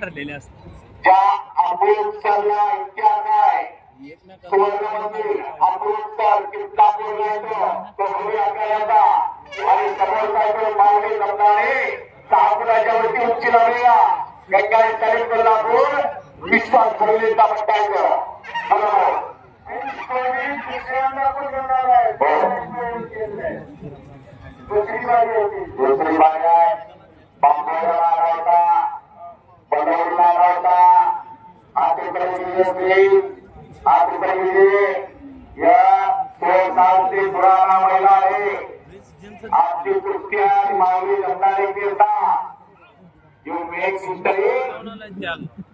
ठरलेले असतात. ज्या अमृतसरला इतिहास आहे, सुवर्णमंदिर अमृतसर किल्ला बोलायचो तो घरी आपल्याला आणि समोर काय मागणी जमणारे सापुराच्या वरती उंची लावलेला गंगाई तारीख कोल्हापूर विश्वास ठरवलेला म्हणतायचं बरोबर. दुसरी बाग आहे बांबोला होता बनवला होता या 100 साल से पुराना महिला आहे. आपली कुस्ती आणि मागणी जमणारी कीर्ता you make history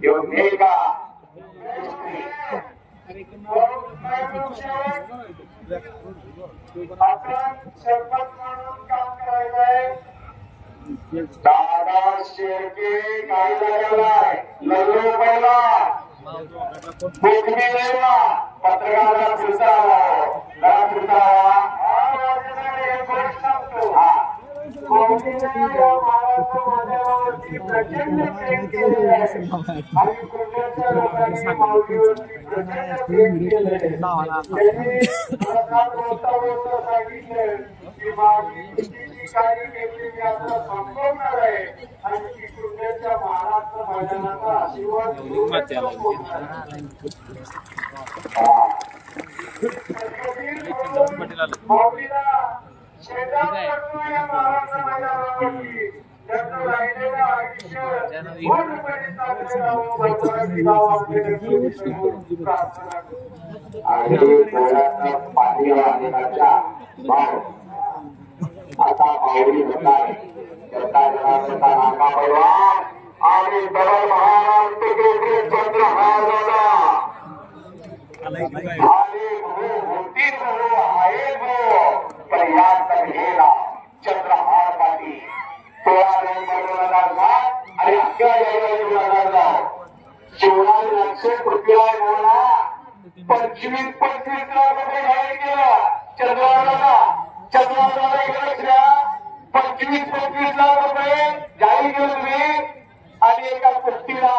you make Dada Shelke काही लागलाय लल्लू पहिला पत्रकाराला फिरता आता माऊली होणार नाका पैलवान आणि डबल महाराष्ट्र केसरी चंद्रहार दादा तर या तऱ्हेला चंद्रहार पाटील 16 नोव्हेंबर 2007 आणि 11 जानेवारी 2009 शिवराज लक्ष्य पृथ्वीराज बोलला 25-25 लाख रुपये जाहीर केलं चंद्रहारला. चंद्रहारला इकडे 25-25 लाख रुपये जाहीर केलं तुम्ही आणि एका कुस्तीला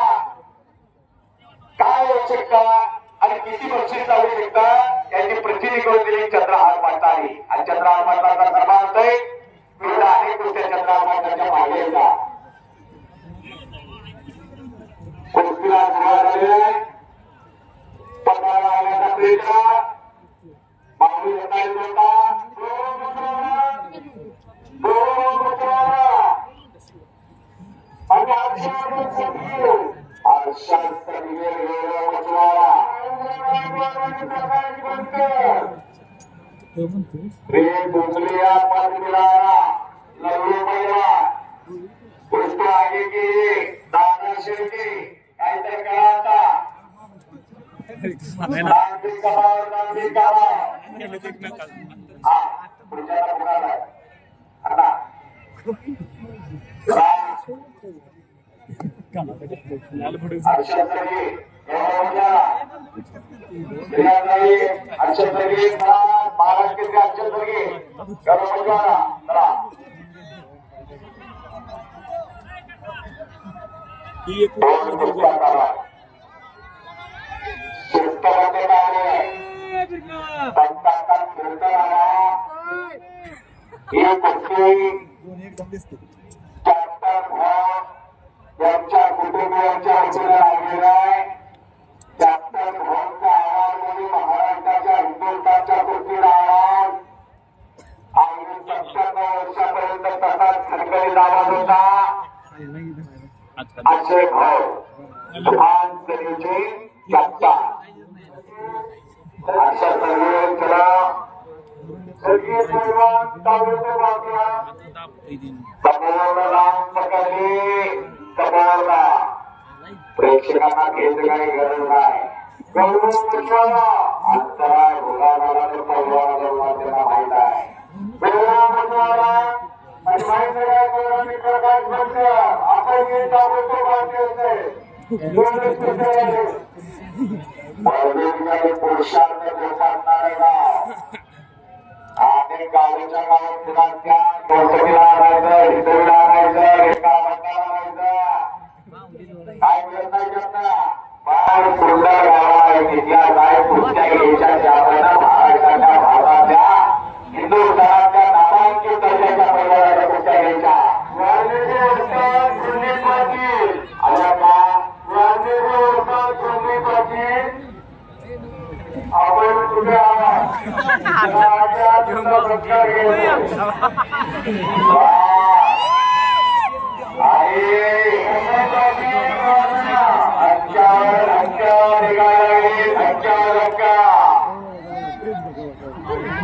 काय होऊ शकता आणि किती बक्षीस लावू शकता याची प्रचिती करून दिली चंद्रहार पाटलांनी. आणि चंद्रहार पाटलांचा क्रमांक आहे विरुद्ध अनेक कुस्त्या चंद्रहार पाटलांच्या मागे येतात. कुस्तीला सुरुवात झाली आहे. 15 लागण्याचा प्रयत्न माऊली सकाळी होता उसको आगे की दादा शेळके काहीतरी करा आता त्यांच्या कुटुंबियांच्या वतीने लागलेला आहे. डॉक्टर भोरच्या आवाजमध्ये महाराष्ट्राच्या हिंदुस्थानच्या कुस्तीला आवाज अगदी 97 वर्षापर्यंत तसाच खडखडीत आवाज होता. अक्षय भाऊ तुफान सरीची चक्का अशा सर्वेला सर्गीय पैलवान तालुके बातम्या समोरला पकडली समोरला प्रेक्षकांना घेत काही गरज नाही. अंतराळ भोगाला तर पैलवानाच्या माहित आहे. आणि माहिती आहे प्रकाश भट्ट आपण हे ताबडतोब पुरुषार्थ गोपालणारे गाव आणि गावाच्या गावात पुन्हा त्या गोष्टीला आणायचं हिंदूला आणायचं एका बंडाला आणायचं पुरस्कार घेतो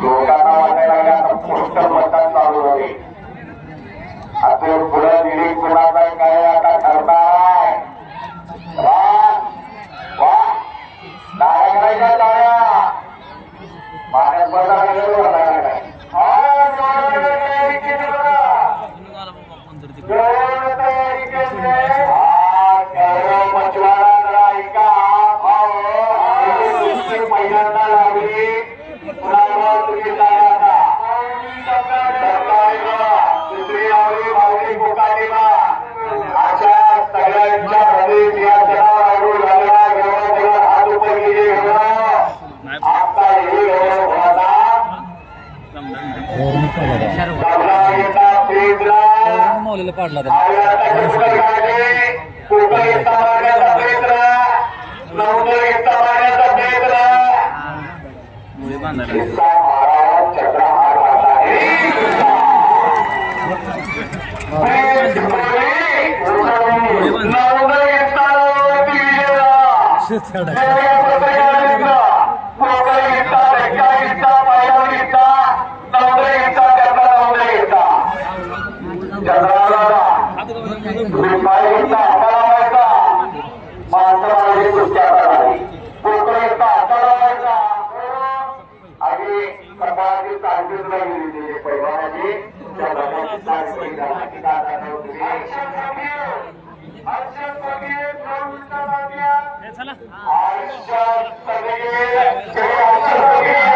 लोकांना वाटायला आता पोस्टर मतदान चालू झाले आता पुढे दिली कुणाचा काय आता ठरणार नारायणाच्या टाळ्या पाण्यात बदला पहिल्यांदा लावली दुसरी लावली माऊली कोकालीला अशा सगळ्यांच्या मध्ये या जनावर झालेला हात उपर गेले आता हे मौलीला पाडला चला